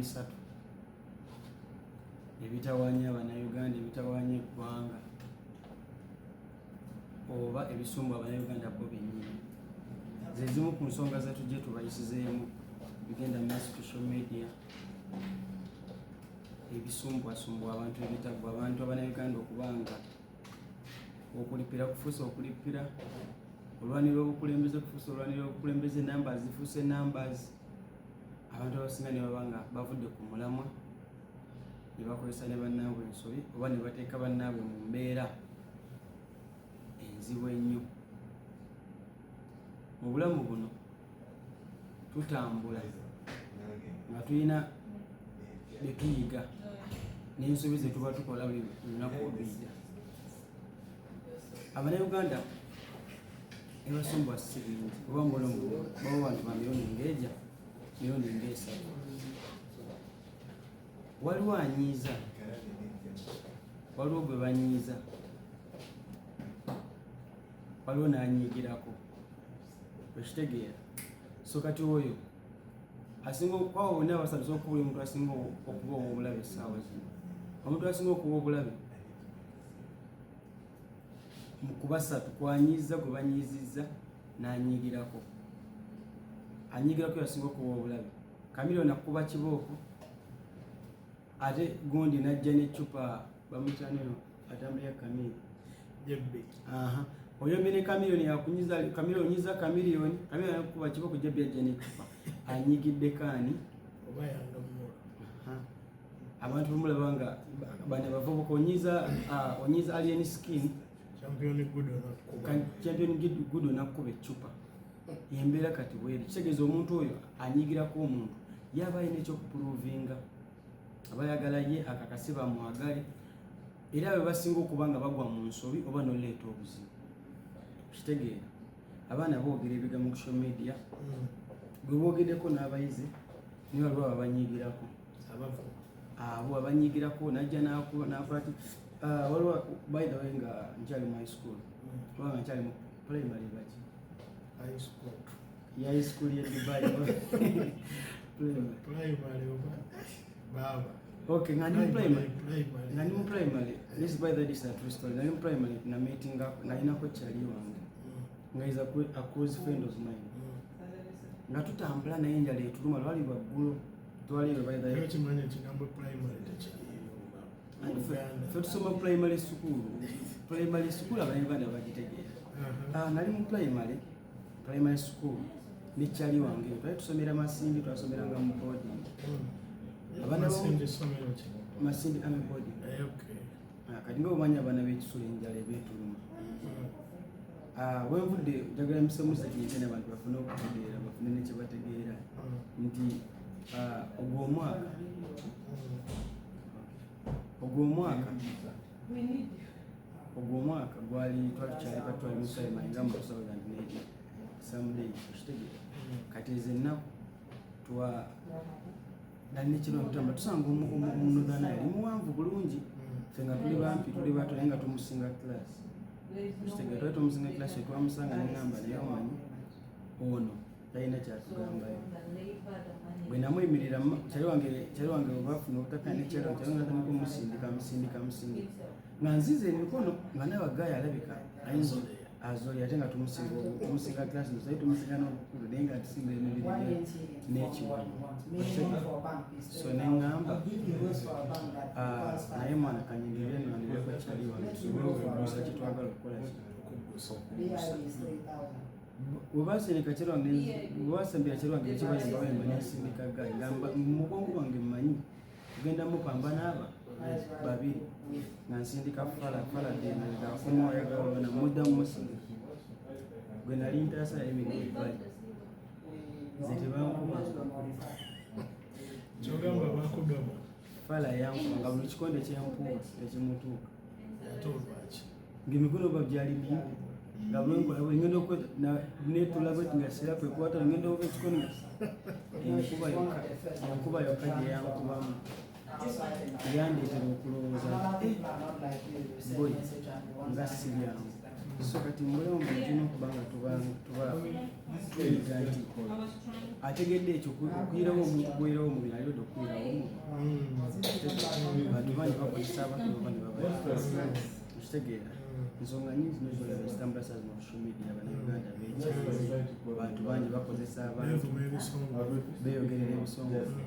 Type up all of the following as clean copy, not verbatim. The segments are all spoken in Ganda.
bisatu ebitawaanya Abannayuganda, ebitawaanya eggwanga oba ebisumbu Abannayuganda bo bennyini. Ze zimu ku nsonga zetujje tubayisizeemu bigenda mu social media, ebisumbwasumbwa abantu ebitagwa abantu Abannayuganda okubanga okulipira kufuuse okulipira, olwanira obukulembeze kufuuse olwanira obukulembeze, numbers zifuuse numbers. Abantu abasinga ne babanga bavudde ku mulamwa ne bakozesa ne bannaabwe ensobi oba ne bateeka bannaabwe mu mbeera enzibu ennyo. Mu bulamu buno tutambula nga tulina bye tuyiga n'ensobi ze tuba tukola buli lunaku oluyita. Abannayuganda ebasumbwa si bingi oba mulongo baba bantu ba milioni ng'eja milioni ng'esatu. Waliwo anyiiza, waliwo gwe banyiiza, waliwo n'anyiigirako, ekitegeera. So kati oyo asinga okwawo bonna abasatu okuba omuntu asinga okuba ow'obulabe essaawa zino. Omuntu asinga okuba obulabe mu kubasatu kwanyiiza gwe banyiizizza n'anyiigirako. Anyiigirako yasinga okuba obulabe. Kamiro nakuba kibooko ate gundi najja n'eccupa bamutyanino atambulira kamiri jebbe. Oyombe ne kamiliyoni yakunyiza kamiliyoni onyiza kamiliyoni nakuba kibooko jebbe ajja n'eccupa anyiigidde kaani oba yangamula. Abantu bamulaba nga bano bavubuka onyiza alien skin champion gudo nakuba eccupa yembeera kati bweri. Kitegeeza omuntu oyo anyiigirako omuntu yaba alina ekyokupuluvinga, aba ayagala ye akakase bamwagale, era bwe basinga okuba nga bagwa mu nsobi oba noleeta obuzibu. Kitegeera abaana boogera ebigambo ku social media, gwe boogeddeko n'abayizi nibo waliwo abanyiigirako, abo abanyiigirako najja n'akola ti waliwo by the way nga nkyali mu high school oba nga nkyali mu primary baki high school ye Dubai primary oba baba. Okay, nga ndi mu primary, this by the this true story. Nga ndi mu primary na meeting nalinako kyali wange nga is a close friend of mine, nga tutambula naye enjala etuluma lwali lwaggulu twaliwe by the kimanya kigambo primary fe tusoma primary school Abannayuganda bagitegeera. Nali mu primary school nekyali wange twali tusomera Masindi, twasomeranga mu boarding. Masindi ame boarding. Kati nga omanyi abaana b'ekisulo enjala ebeetuluma. Wenvudde njagala mpisemusa kinyitene abantu bafune okutegeera, bafune nekye bategeera nti ogw'omwaka gwali twali katwali musalima nga mu 2008 someday ekitegeera. Kati ezo ennaku nalina ekiro ntamba tusanga omunodhana yali muwanvu bulungi, ffe nga tuli bampi tuli bato naye nga tumusinga class. Ekitegeera twali tumusinga class etwamusanga neŋŋamba naye omanyi ono talina kyatugambayo. Bwe namuyimirira kyali wange obafuna obutakana nekyalo kyali nga taniko musindika nga nziza emikono nga nabagaaya alabika ayinza azoli ate nga tumusinga class naye tumusinga n'obukulu naye nga tusinga emibiri n'ekiwamu. So neŋŋamba naye mwana kanyingirire nonireko kyali wange tusobole okugusa kyetwagala okukola okugusa. Bwebasembera kyalo wange ekibayembawemba nensindika gayi nga mu bwongo bwange mmanyi kugenda mupambana aba babiri nga nsindika faladenaomoyagawabana muddamu musindika gwe nali ntaasa emirimu ebali nze tebankuba kyogamba bakugaba fala yankuba nga buli kikonde kyempuba tekimutuuka ngaemikono ba byali mimbi nga ngenda netulabe nga sirapu ekwata ngenda oba ekikono enkuba yokka gye yankubamu yandeetera okulowooza boy nga siryangu so kati mulema tulina okubanga tuba tuyita nti ategedde ekyo okuyirawo omuntu gwerawo mu bintu alidde okuyirawomu bantu bangi bakozesa abantu baba ne babaaa ekitegeera ensonga nyingi zino zolaba ezitambula saa zino social media abannayuganda beekyaze bantu bangi bakozesa abantu beeyogerera ebisongovu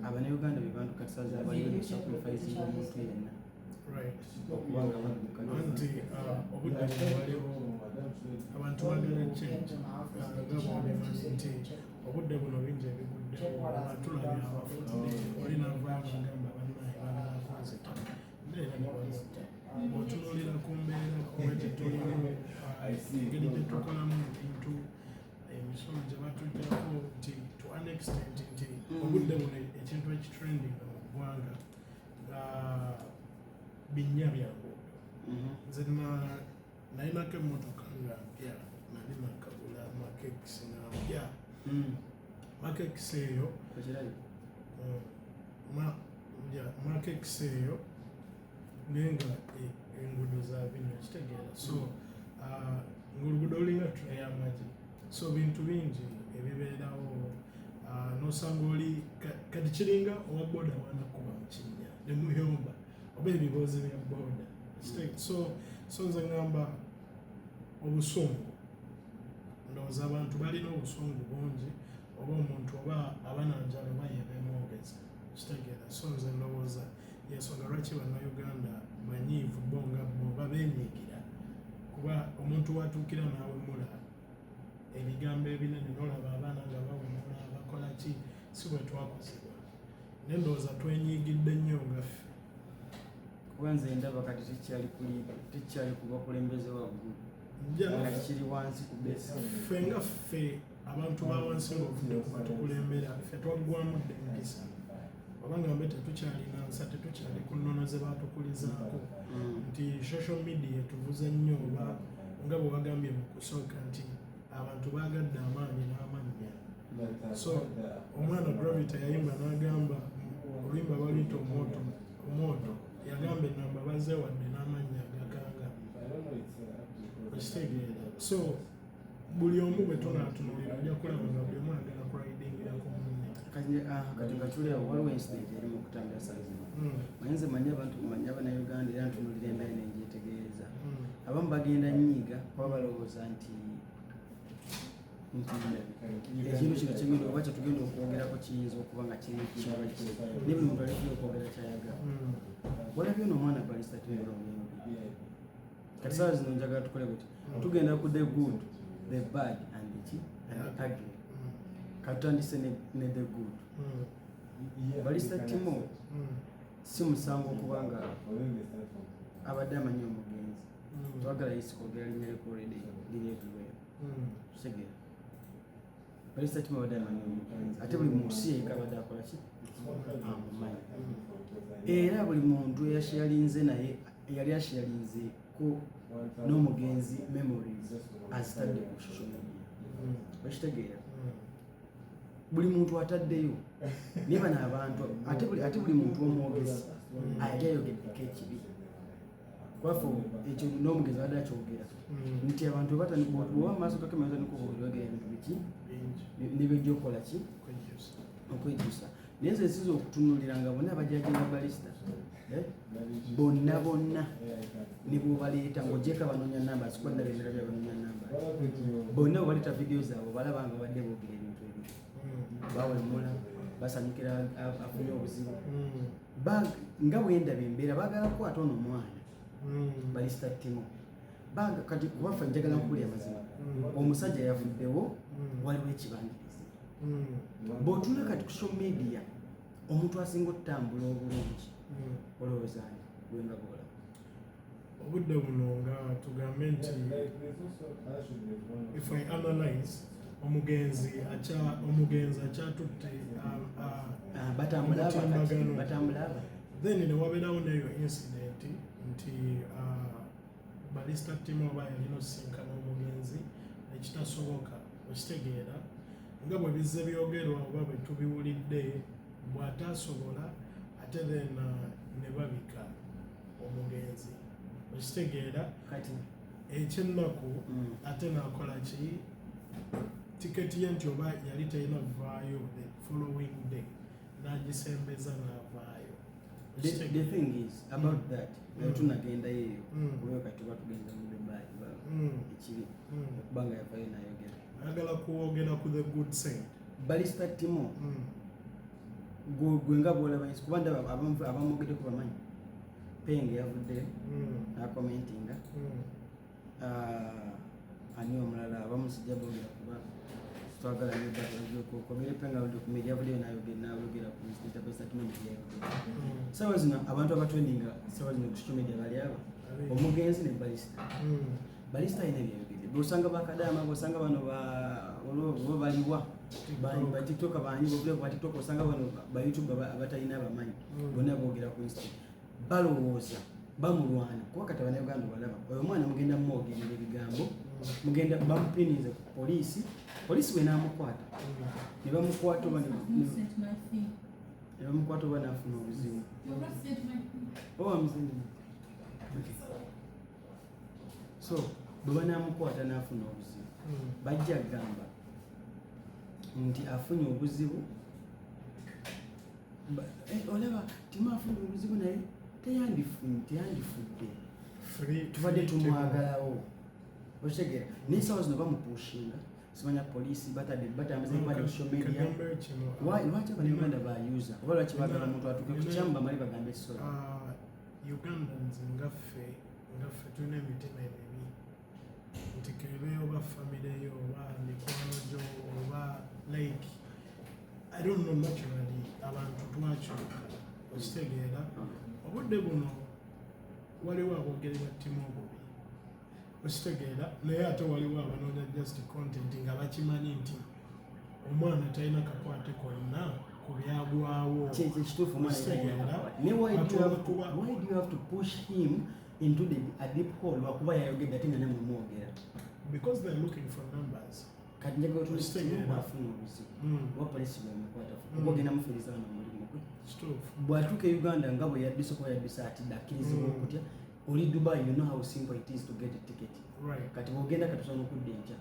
abannayuganda be bantu kati saa zino baliwo nesacrificinga omuntu yenna okubanga anti obudde bwaliwo abantu bagala change gabomanyi nti obudde buno bingi ebiguddewo tulabye abafudde olinavanga gamba bannaye bagala kunzita neera nebazita otunuulira ku mbeera kuwete tulimu engeri gyetukolamu ebintu emisomo gye batuggyako nti to an extent nti obudde buno ekintu ekitrending mu ggwanga binnya byanguudo nze nalinako emmotoka nga mpya nali nakagula makekisi nga mpya makekisi eyo makekisi eyo naye nga enguudo za bino kitegeera so ngaoluguudo lulinga tray y'amagi so bintu bingi ebibeerawo nosanga oli kati kiringa owa boda wanakuba mu kinnya ne muyomba oba ebibuuzi bya boda so nze ngamba obusungu ndowooza abantu balina obusungu bungi oba omuntu oba abananjala oba yebemwogeza kitegeera so nze ndowooza yensonga lwaki bannayuganda banyiivu bo nga boba beenyigira kuba omuntu watuukira n'awemula ebigambo ebinene nolaba abaana nga bawemula bakola ki si bwe twakozebwa naye ndowooza twenyiigidde nnyo ngaffe kuba nze ndaba kati tekyali ku bakulembeze waggulu nga kiri wansi ku besi ffe nga ffe abantu ba wansi ngaovudde kuba tukulembera ffe twaggwamu dde empisa obanga mbe tetukyalina nsa tetukyali ku nnono ze batukulizaako nti social media etuvuze nnyo oba nga bwe bagambye mu kusooka nti abantu bagadde amaanyi n'amannya so omwana gravita yayimba n'agamba oluyimba baluyita omwoto yagamba enamba bazeewadde n'amannya agakanga ekitegeera so buli omu bwe tunaatunulira ojja kulaba nga buli omu agala kulayidingira ku munne kati nga tuleewo waliwo incident eri mu kutambula saa zino manyize manyi abantu manyi abannayuganda era ntunulira embeera nenjetegeeza abamu bagenda nnyiga kuba balowooza nti ekintu kino kigenda oba kyetugenda okwogerako kiyinza okuba nga kiri kiwaki ne buli muntu alina okwogera kyayagala walabye n'omwana Barista Timo kati saa zino njagala tukole buti tugenda ku the good the bad and the ugly katutandise ne the good Barista Timo si musango okubanga abadde amanyi omugenzi twagala yisi kwogera linnya likolede liri everywhere kitegeera Barista Timo abadde amanyi omugenzi ate buli munsi yeka abadde akola ki amumanyi era buli muntu eyashalinze naye yali ashalinzeeko n'omugenzi memories azitadde ku social media bakitegeera buli muntu ataddeyo naye bano abantu ate buli muntu omwogezi ayali ayogeddeko ekibi kwafe ekyo n'omugenzi abadde akyogera nti abantu bwoba maaso gakamera nikubaoyogera ebintu biki nibejja okukola ki okwejjusa naye nze nsiza okutunulira nga bonna abajajenga Barista bonna ne bwobaleeta ng'ogyeko abanoonya namba sikwadala ebira byabanoonya namba bonna bwebaleeta vidiyo zaabwe balaba nga badde boogera ebintu ebyo bawemula basanyukira afunye obuzibu nga bwendaba embeera baagala kukwata ono omwana Barista Timo kati kubaffe njagala nkukulya amazima omusajja yavuddewo waliwo ekibangirizi bw'otuula kati ku social media omuntu asinga okutambula obulungi olowooza gwenga gola obudde buno nga tugambe nti if I analyze omugenzi akyatutte batambula then ne wabeerawo neyo incident nti Barista Timo oba yalina osisinkana omugenzi ekitasoboka okitegeera nga bwe bizze byogerwa oba bwe tubiwulidde bw'ataasobola ate then ne babika omugenzi okitegeera kati ekyennaku ate n'akola ki tiketi ye nti oba yali talina vaayo the following day n'agisembeza n'avaayo. The thing is about that tunagenda yeeyo kubeera kati tuba tugenda mu Dubai ekiri okubanga yavaayo n'ayogera ayagala kuwogera ku the good side. Barista Timo gwe nga bwolaba kuba ndaba abamwogeddeko bamanyi Penge yavuddeyo n'akomentinga ani omulala abamu sijja boogera kuba twagala nyokomere Penge avudde ku media yavuddeyo n'ayogera ku Mr. Barista Timo yayogera sawa zino abantu abatwendinga sawa zino ku social media bali aba omugenzi ne Barista ayina ebyayogedde bw'osanga bakadaama bw'osanga bano bo baliwa ba TikTok abanyi bobule ku TikTok osanga bano ba YouTube abatalina abamanyi bonna boogera ku Insta balowooza bamulwana kuba kati Abannayuganda balaba oyo omwana mugenda mumwogerera ebigambo mugenda bamupinize ku poliisi bwe n'amukwata ne bamukwata oba n'afuna obuzibu so bwe banaamukwata n'afuna obuzibu bajja kugamba nti afunye obuzibu olaba Timo afunye obuzibu naye teyandifudde tubadde tumwagalawo okitegeera n'ensawo zino bamupushinga simanya poliisi batambuza ebipande social media lwaki Abannayuganda bayuza oba lwaki baagala omuntu atuuke ku kyamu bamale bagambe ekisolo. Ugandans ngaffe tulina emitima emibi nti kebe oba famire yo oba mikwano gyo oba like I don't know naturally abantu twakyuka okitegeera obudde buno waliwo abogerera Timo obubi okitegeera naye ate waliwo abanoonya just content nga bakimanyi nti omwana talina kakwate konna ku byagwawo kituufu why do you have to push him into a deep hole lwakuba yayogedde ate nga nemumwogera because they're looking for numbers kati njagafuna obuzibu oba polisi bwemukwata ogenda mufiriza wano mulimu gwe bw'atuuka e Uganda nga bwe yaddise okuba yaddise ati dakkirizibwa okutya oli Dubai you know how simple it is to get a ticket kati bw'ogenda katusobola okudda enkya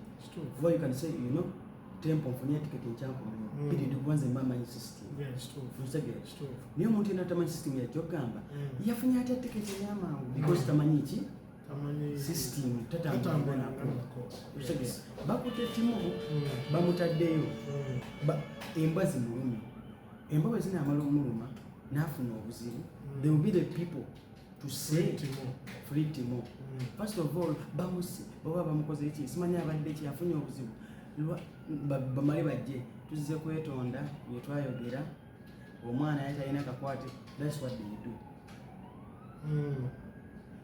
oba you can say you know tempo nfunye ticket enkyankomeo period kubanza mbamanyi system naye omuntu yena tamanyi system yakyogamba yafunye atya ticket eyamangu because tamanyi ki system tatambulanako bakute Timo bamutaddeyo embwa zimulumi embwa bwe zinaamala omuluma n'afuna obuzibu they will be the people to say free Timo first of all baba bamukoze eki simanya abadde ki afunye obuzibu bamale bajje tuzize kwetonda bye twayogera omwana yali talina kakwate that's what they do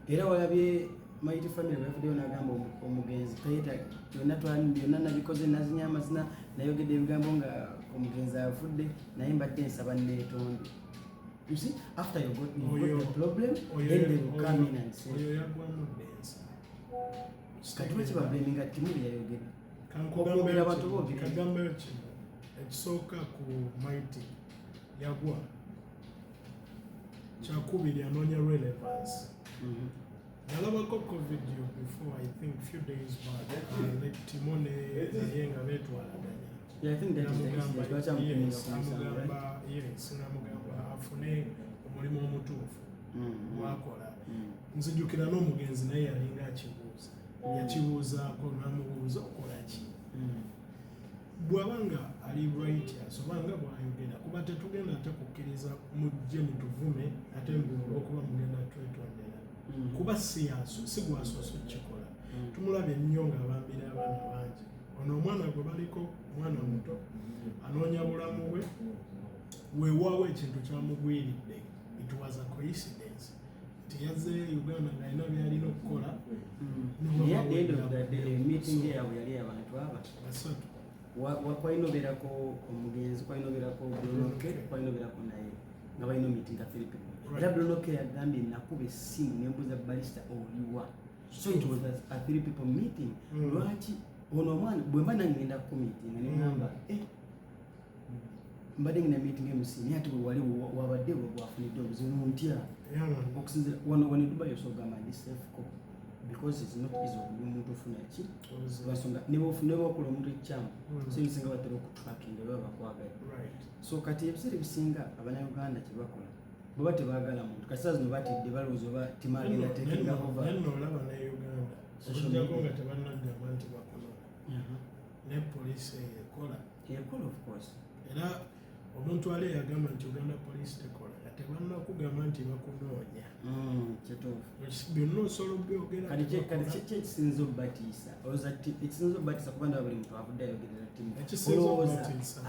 era walabye Mighty Family bafuddeyo n'agamba omugenzi taita byonna nabikoze nazinya amazina nayogedde ebigambo nga omugenzi afudde naye mbadde nsaba neetonde. You see, after you got the problem, then they will come in and say kati bakibableminga Timo yayogedde okwogera abantu boogera kagambayo kino ekisooka ku Mighty yagwa kyakubiri anoonya relevance nalabako video before I think few days back Timo naye nga beetwalaganya namugamba afune omulimu omutuufu gwakola nzijukira n'omugenzi naye yalinga akibuuza yakibuuzaako namubuuza okolaki bw'abanga ali righteous obanga bw'ayogera kuba tetugenda ate kukkiriza mujje mutuvume ate olw'okuba mugenda twetondera kuba si gwasoose okukikola tumulabye ennyo ng'abambira abaana bangi ono omwana gwe baliko omwana omuto anoonya bulamu bwe weewaawo ekintu kyamugwiridde it was a coincidence nti yazze Uganda ng'alina byalina okukola meeting yaabwe yali abantu aba basatu kwayinoberako omugenzi kwayinoberako Blonoke kwayinoberako naye nga balina meeting nga Philip era Blonoke yagambye nakuba essimu nembuuza Barista oliwa so it was a 3 people meeting lwaki ono omwana bwe mba nange ngenda ku meeting neŋŋamba mbadde ngina meeting MC naye ate bwe wali wabadde bwe bwafunidde obuzibu ntya okusinzira wano Dubai osogamba ndi safe ko because it's not easy okuba omuntu ofuna ki lwansonga ne bwokola omuntu ekikyamu singa batera okutrackinga baba bakwagadde. So kati ebiseera ebisinga Abannayuganda kye bakola bweba tebaagala muntu kasa zino batidde balowooza oba timagenda tekinga over olaba ne Uganda okujjako nga tebannagamba nti bakunola ne poliisi ekola of course. Era omuntu ali yagamba nti Uganda poliisi tekola tebannakugamba nti bakunoonya byonna osobola obyogera kati ekisinza obbatiisa olowooza ekisinza obbatiisa kubanga buli muntu avudde ayogerera timu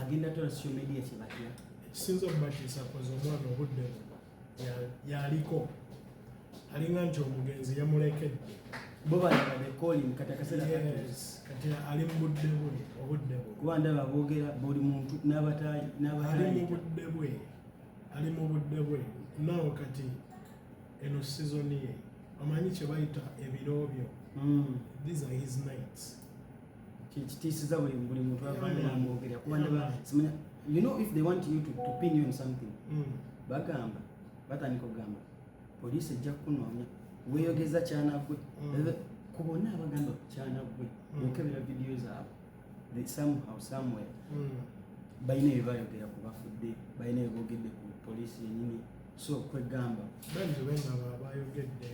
agenda tola social media kye batya ekisinza obbatiisa koza omwana obudde yaliko alinga nti omugenzi yamulekedde bo balaba bekolin kati akaseera kati ali mu budde bwe obudde bwe kuba ndaba boogera buli muntu ali mu budde bwe naawe kati eno season ye omanyi kye bayita ebirobyo these are his nights kitiisiza buli muntu avadde namwogerera kuba ndaba simanya you know if they want you to pin you in something bagamba batandika okugamba poliisi ejja kukunoonya weeyogeza kyanagwe ku bonna abagamba kyanagwe okebera vidiyo zaabwe somehow somewhere balina ebibayogera ku bafudde balina ebiboogedde ku poliisi yennyini so kwegamba bangi bengaba abayogedde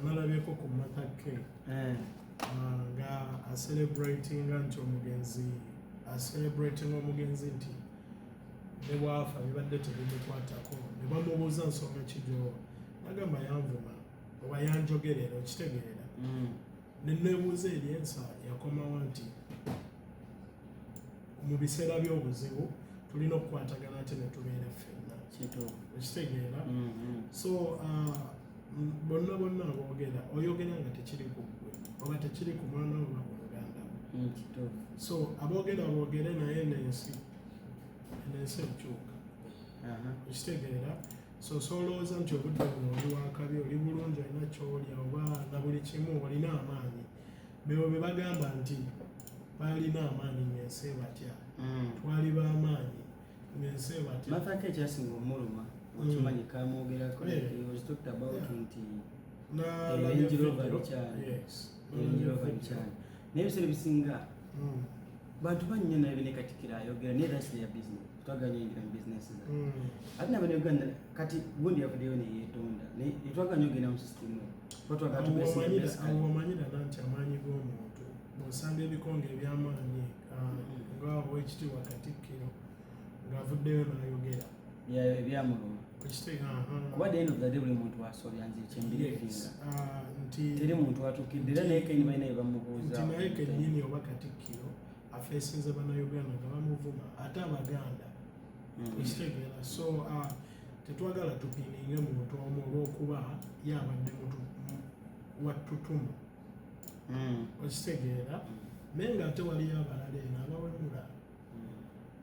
nalabyeko ku matake nga acelebratinga nti omugenzi nti ne bwafa bibadde tebimukwatako ne bamubuuza nsonga kijyo nagamba yanvuma oba yanjogerera okitegeera neneebuuza eri ensa yakomawo nti mu biseera by'obuzibu tulina okukwatagana ate ne tubeera ffenna okitegeera so bonna aboogera oyogera nga tekiri ku ggwe oba tekiri ku mwana oba ku muganda so aboogere naye n'ensi ekyuka okitegeera so solowooza nti obudde buno oli wakabi oli bulungi olina kyolya oba na buli kimu olina amaanyi bebo be bagamba nti balina amaanyi ngensi batya twali b'amaanyi ngensi batya mataka ekyasinga omuluma okimanyi kamwogerako was talked about nti Range Rover likyali naye ebiseera ebisinga bantu bannyo naye bene Katikkiro ayogera naye that's their business twaganya enjira mu business za ate n'Abannayuganda kati gundi yavuddeyo neyeetonda netwaganya ogenda mu system omanyira nti amaanyi g'omuntu bw'osanga ebikonge ebyamaanyi nga Oweekitiibwa Katikkiro ng'avuddeyo n'ayogera ebyamuluma kuba the end of the day buli muntu wasolya nze kyembirivinga teri muntu watuukidde era naye kenyi balina byebamubuuza nti naye kennyini oba Katikkiro afeesinze Bannayuganda nga bamuvuma ate Abaganda ekitegeera so tetwagala tupininge muntu omu olw'okuba yabadde wattutumu okitegeera naye ng'ate waliyo abalala eno abawemula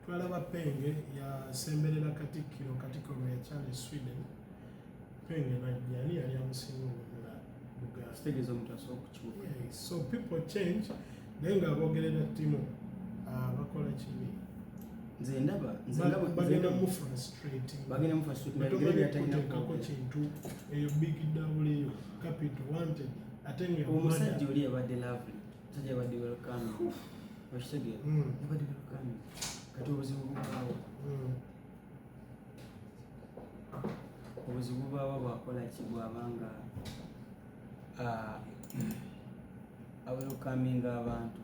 twalaba Penge yasemberera Katikkiro yakyali Sweden Penge najja ani yali amusinga obumula Buganda so people change naye ng'aboogerera Timo bakola kibi nze ndaba bagenda mu frustratingako kintu eyo big w capital wanted ate nga omusajja oli yabadde lovely omusajja yabadde welcoming okitegeera yabadde welcoming kati obuzibu bw'awa bwakola ki bw'abanga awelkaminga abantu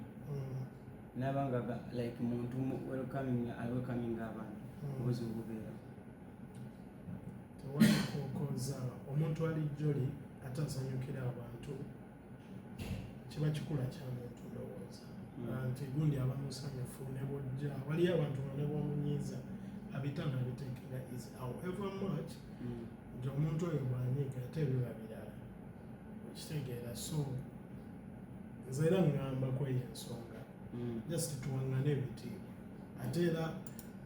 nabanga like muntu welcoming abantu obuzibu bubeera tewalikokoza omuntu ali joli ate asanyukira abantu kiba kikula kya muntu ndowooza nti gundi aba musanyufu ne bwojja waliyo abantu ne bwomunyiiza abitanga biteekera easy however much nti omuntu oyo bwanyiiga ate biba birala okitegeera so nze era ngamba kweyo ensonga just tuwangane ebitiibwa ate era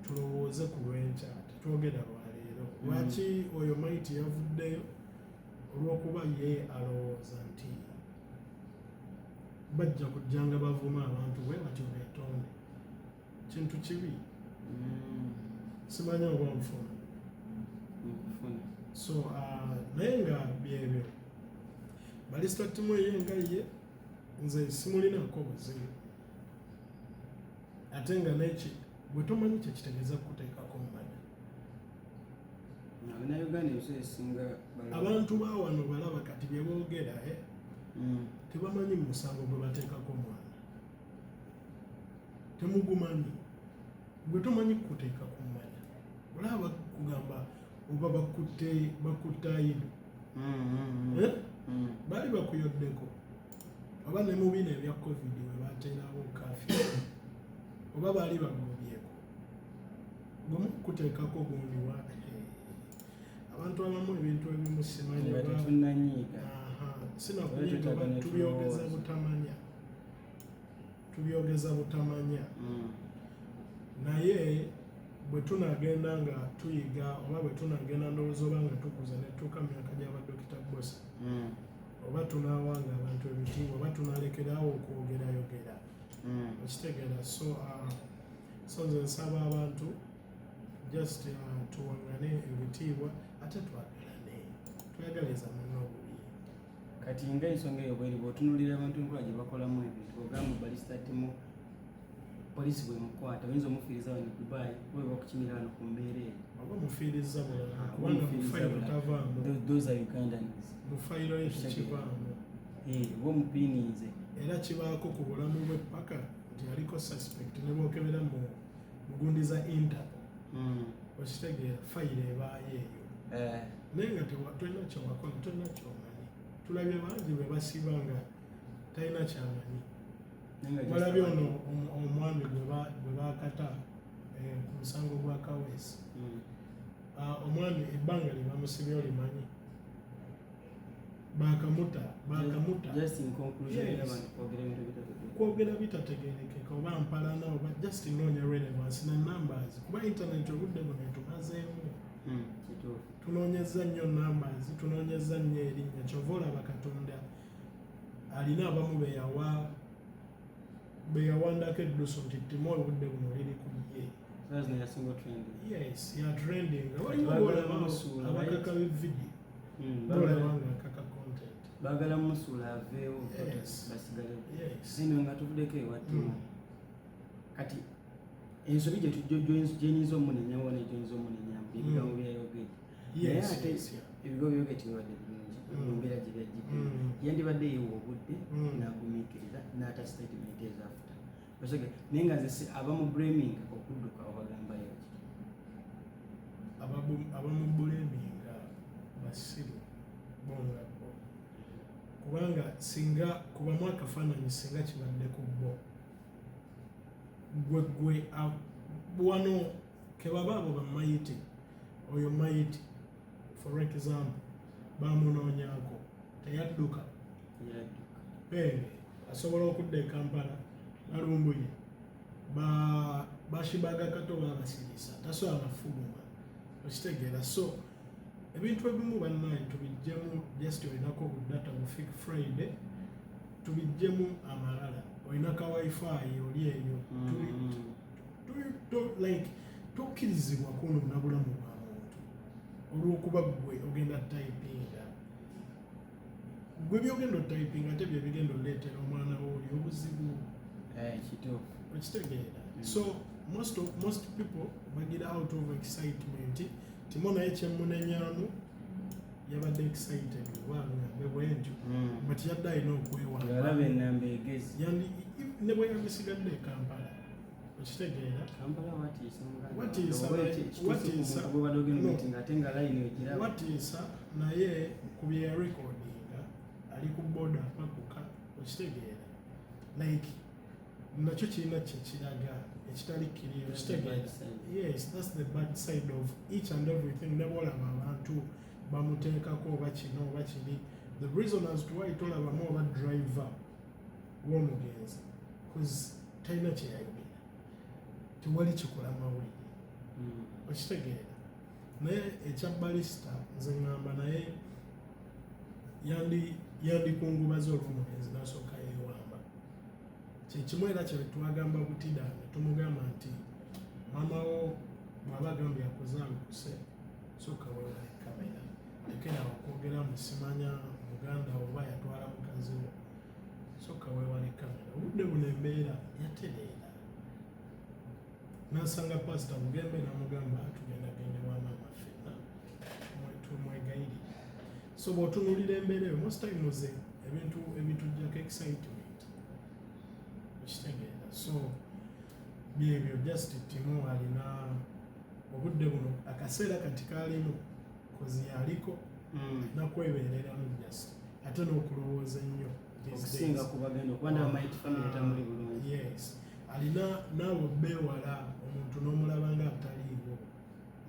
tulowooze ku lw'enkya tetwogera lwaleero lwaki oyo maiti yavuddeyo olw'okuba ye alowooza nti bajja kujjanga bavuma abantu bwe batyo beetonde kintu kibi simanya oba nfuna so naye nga byebyo Barista Timo yenga ye nze simulinako buzibu ate nga neki bwe tomanyi kyekitegeeza kuteekako mumanya. Abantu ba wano balaba kati bye boogera tebamanyi musango gwe bateekako omwana. Temugumanyi gwe tomanyi kuteekako mumanya. Olaba kugamba oba bakutte ayidu baali bakuyoddeko oba ne mu bino ebya covid we bateerawo kafyu oba baali bagobyeko gumu kuteekako gundi wa abantu abamu ebintu ebimu simanyi sinakuyiga oba tubyogeza butamanya naye bwe tunagenda nga tuyiga oba bwe tunagenda ndowooza oba nga tukuza ne tutuuka mu myaka gy'aba Dr. Bosa oba tunaawanga abantu ebitiibwa oba tunalekerawo okwogerayogera okitegeera. So nze nsaba abantu just tuwangane ebitiibwa ate twagaliza munno obubi. Kati nga ensonga eyo bweri bw'otunuulira abantu enkola gye bakolamu ebintu ogamba Barista Timo poliisi bwe mukwata oyinza omufiiriza wano e Dubai oba bakukinira wano ku mbeera eyo oba mufiiriza bulala kubanga mu fayiro tavaamu. Those are Ugandans. Mu fayiro ye tekivaamu oba omupiiniize era kibaako ku bulamu bwe paka nti aliko suspect ne bookebera mu gundi za Interpol okitegeera fayiro ebaayo eyo naye nga tolina kyewakola tolina kyomanyi. Tulabye bangi bwe basiba nga talina kyamanyi. Walabye ono omwami gwe baakata ku musango gwa Kaweesi omwami ebbanga lye bamusibye olimanyi bakamuta kwogera bitategeerekeka oba mpalana oba just noonya relevance na numbers kuba internet obudde buno etumazeemu tunoonyeza nnyo numbers tunoonyeza nnyo erinnya kyova olaba Katonda alina abamu beyawandako eddusu nti Timo obudde buno liri ku ye. Yes, ya trending. Abakaka b'evidiyo bolabanga akaka content baagala musuula aveewo basigale sino nga tuvuddeko ewa Timo. Kati ensobi gyenyinza omunenyawo negyoyinza omunenyamu ebigambo byayogedde naye ate ebigambo byayogedde tibibadde bulungi mu mbeera gye byajjidde yandibadde yeewa obudde n'agumiikiriza n'ata statement ezaafuta naye nga nze abamu blaming okudduka obagambayo abamu bulaminga basiru bongabo kubanga singa kubamu akafaananyi singa kibadde ku bo gwe wano kebaba abo bamayiti oyo mayiti for example bamunoonyako teyadduka penge asobola okudda e Kampala balumbuye bashibaga kato babasirisa tasobola bafuluma okitegeera. So ebintu ebimu bannaye tubijjemu just olinako obudata bufik Friday tubijjemu amalala olina ka wifi oli eyo like tokkirizibwa kwonoona bulamu bwa muntu olw'okuba gwe ogenda typinga gwe byogenda otypinga ate bye bigenda oleetera omwana wooli obuzibu okitegeera. So most people bagira out of excitement. Timo naye kyemunenyamu yabadde excited obangambe bwentyo but yadde alina okwewalaba enamba egezi ne bwe yandisigadde e Kampala okitegeera watiisa naye ku bye yarekodinga ali ku boda apakuka okitegeera like nakyo kirina kyekiraga ekitali kiriyo okitegeera. Yes, that's the bad side of each and everything. Nebolaba abantu bamuteekako oba kino oba kiri. The reason as to why tolabamu oba driver w'omugenzi because talina kyeyayogera tewali kikola mawulire okitegeera. Naye ekya Barista nze ŋŋamba naye yandikungubaza olw'omugenzi n'asooka yeewamba kyekimu era kye twagamba butidanga tumugamba nti maama wo bw'aba agambye akuzaalukuse sooka weewale kamera lekera okwogera musimanya Uganda oba yatwala mukazi we sokka weewale kamera obudde buno embeera yatereera n'asanga pasita Bugembe n'amugamba tugenda gende wa maama ffenna tumwegayirire so bw'otunuulira embeera eyo most times ebintu ebitujjako excitement okitegeera so byebyo just Timo alina obudde buno akaseera kati kaalimu kozi yaliko nakwebeereramu just ate n'okulowooza ennyo okusinga ku bagenda okuba n'amayiti family tamuli bulungi. Yes, alina naawe beewala omuntu n'omulaba nga ataliiwo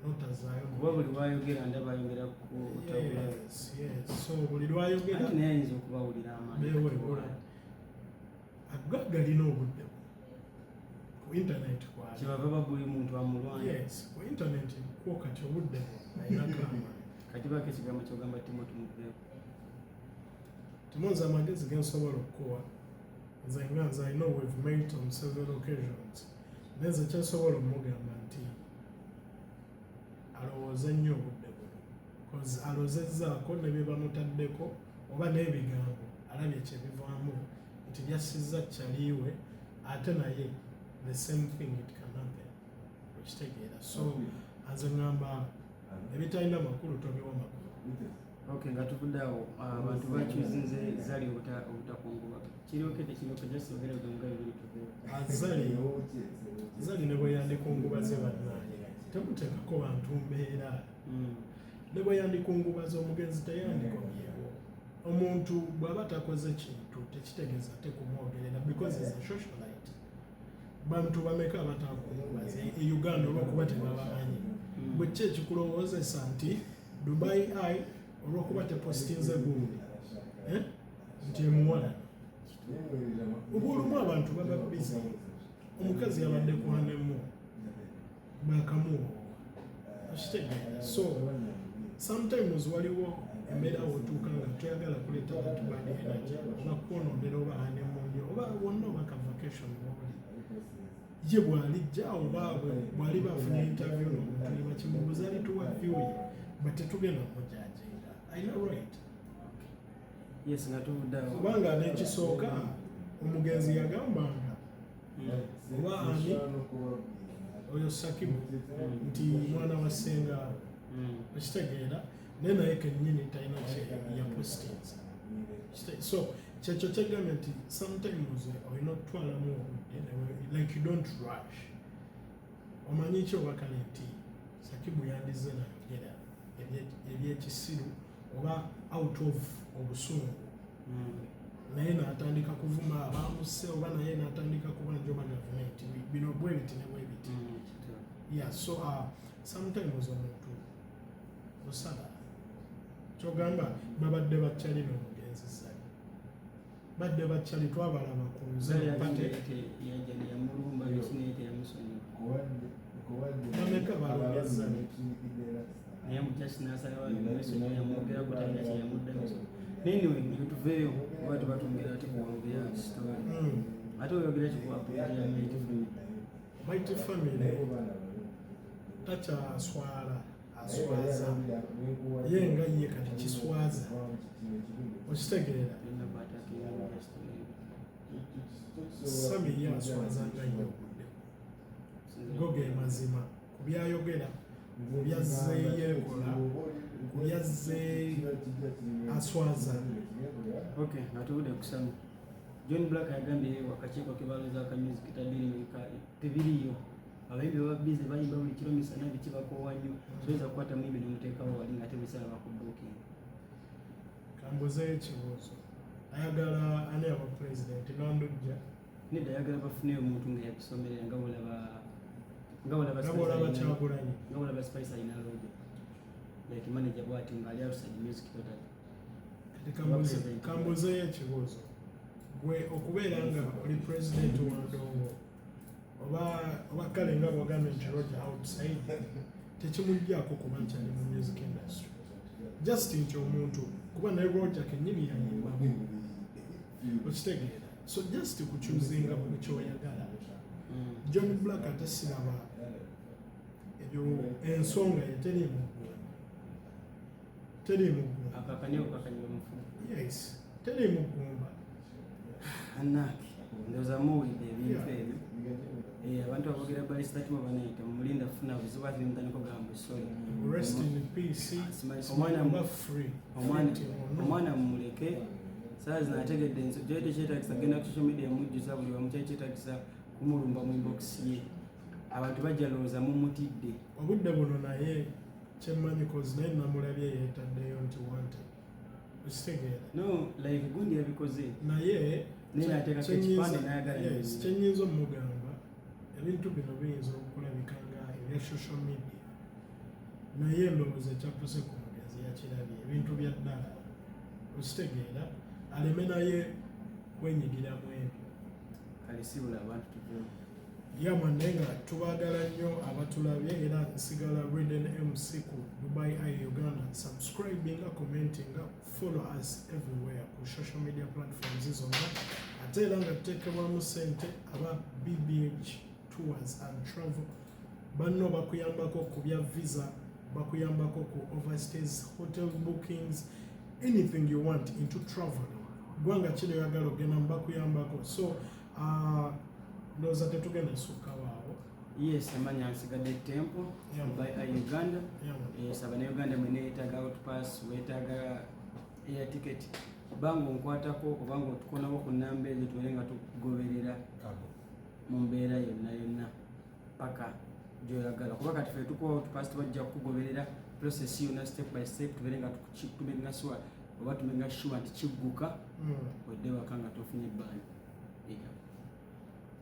notazaayo kuba buli lwayogera ndaba ayogera ku tabula. Yes, so buli lwayogera anti naye ayinza okubawulira amaanyi beeweewola galina obudde ku internet kwali kyebava baguli muntu amulwanya. Yes, ku internet kwo kati obudde ayinako amaanyi kati baako ekigambo kyogamba Timo tumukubeeko. Timonze amagezi gensobola okukuwa nze I know we've met on several occasions neze kyensobola omugamba nti alowooza nnyo obudde buno cause alozezzaako ne bye bamutaddeko oba n'ebigambo alabye kyebivaamu nti byassizza kyaliiwe ate naye the same thing it can happen okitegeera so nze ngamba ebitalina makulu tobiwa makulu. Okay, nga tuvudde awo abantu bakyuzinze zali obutakungubaga kiryokedde jasogera nga bibiri tubeeko zali ne bwe yandikungubaze bannaaye temuteekako bantu mbeera ne bwe yandikungubaza omugenzi teyandikomyewo omuntu bw'aba takoze kintu tekitegeeza ate kumwogerera because is a socialite bantu bameka abatakungubaza e Uganda olw'okuba tebabamanyi bwe ki ekikulowoozesa nti Dubai Eye olw'okuba tepositinze gundi nti emuwala oba olumu abantu baba bizi omukazi yabadde kwanemu bakamuwa okitegeera so sometimes waliwo embeera wotuuka nga toyagala kuleeta abantu badi energy oba kwonoonera oba anemonyo oba wonna oba ka vacation woli ye bw'alijja oba bw'ali bafunye interview n'omuntu ne bakimubuza alituwa view ye but tetugenda mujajinga ayina right. Yes, nga tuvudde awo kubanga n'ekisooka omugenzi yagambanga oba ani oyo Sakibu nti mwana wa Ssenga okitegeera naye naye kennyini talina yapositinza so kyekyo kyegambye nti sometimes olina okutwalamu obudde like you don't rush omanyi ki oba kale nti Sakibu yandize nayogera ebyekisiru oba out of obusungu naye n'atandika kuvuma abamuse oba naye n'atandika kubanjoba gavumenti bino bwe biti ne bwe biti yeah so sometimes omuntu osala kyogamba babadde bakyali n'omugenzi Zali badde bakyali twabalaba ku Zali yamulumba bisinete yamusonyiwa bameka balumeza naye mujasi nasalawo yamwogera kutalina kyeyamuddamu anyway tuveeyo oba tuba twongera ati kuwongera story ate oyogera kikuwapuya Mighty Family takyaswala aswaza ye nga ye kati kiswaza okitegeera Sami ye aswaza nga ye obudde go ge mazima ku byayogera ku byazze yeekola ku byazze aswaza. Okay, nga tuvudde kusami John Black yagambye akakiiko ke balooza aka music tebiriyo abayimbi baba bize bayimba buli kiro misana bikibakoowa nnyo soyinza kukwata muyimbi n'omuteekawo wali nga tebisala bakudduukira. Kambuzeeyo ekibuuzo ayagala ani aba pulezidenti n'ondujja nedda ayagala bafuneyo omuntu nga yakisomerera nga bolaba Kyagulanyi nga bolaba Spice alina logo like manager bwati nga ali outside music total. Kambuzeeyo ekibuuzo gwe okubeera nga oli pulezidenti wa Ndongo oba kale nga bwogambye nti Roger outside tekimuggyako kuba nkyali mu music industry just nti omuntu kuba ne Roger kennyini yayimbamu okitegeera so just kukyuzinga mu kyoyagala. John Black ate siraba ebyo ensonga eteriimu teri mugumba akakanyo mufu yes teri mugumba anaki ndoza muwulidde ebintu ebyo abantu abogera Barista Timo banaita mumulinda funa buzibu ati mutandiko gamba sorry rest in peace omwana mumuleke saa zinategedde enso gyete kyetagisa genda ku social media mujjuza buli wamu kyetagisa kumulumba mu inbox ye abantu bajja lowooza mumutidde obudde buno naye kyemmanyi kozi naye namulabye yeetaddeyo nti wante okitegeera no like gundi yabikoze naye yes kyenyinza omugamba ebintu bino biyinza okulabika nga ebya social media naye ndowooza ekyatuse ku mugezi yakirabye ebintu bya ddala okitegeera aleme naye kwenyigiramu ebyo alisibula abantu tuvumu yamane nga tubaagala nnyo abatulabye era nsigala Reden MC ku Dubai Eye Uganda subscribinga commentinga follow us everywhere ku social media platforms zonna ate era nga tuteekebwamu ssente aba BBH Tours and Travel banno bakuyambako ku bya visa bakuyambako ku overstays hotel bookings anything you want into travel gwanga kino yagala ogenda bakuyambako so ndowooza tetugenda sukka waawo yes amanya nsigadde tempo by Uganda saba ne Uganda mwene yeetaaga outpass weetaaga air ticket kubanga onkwatako kubanga otukonawo ku nnamba ezo tubeere nga tugoberera mu mbeera yonna paka gy'oyagala kuba kati fe tukuwa outpass tubajja kukugoberera process yonna step by step tubeere nga tumenga sure oba tumenga sure nti kigguka wedde waka nga tofunye ebbanja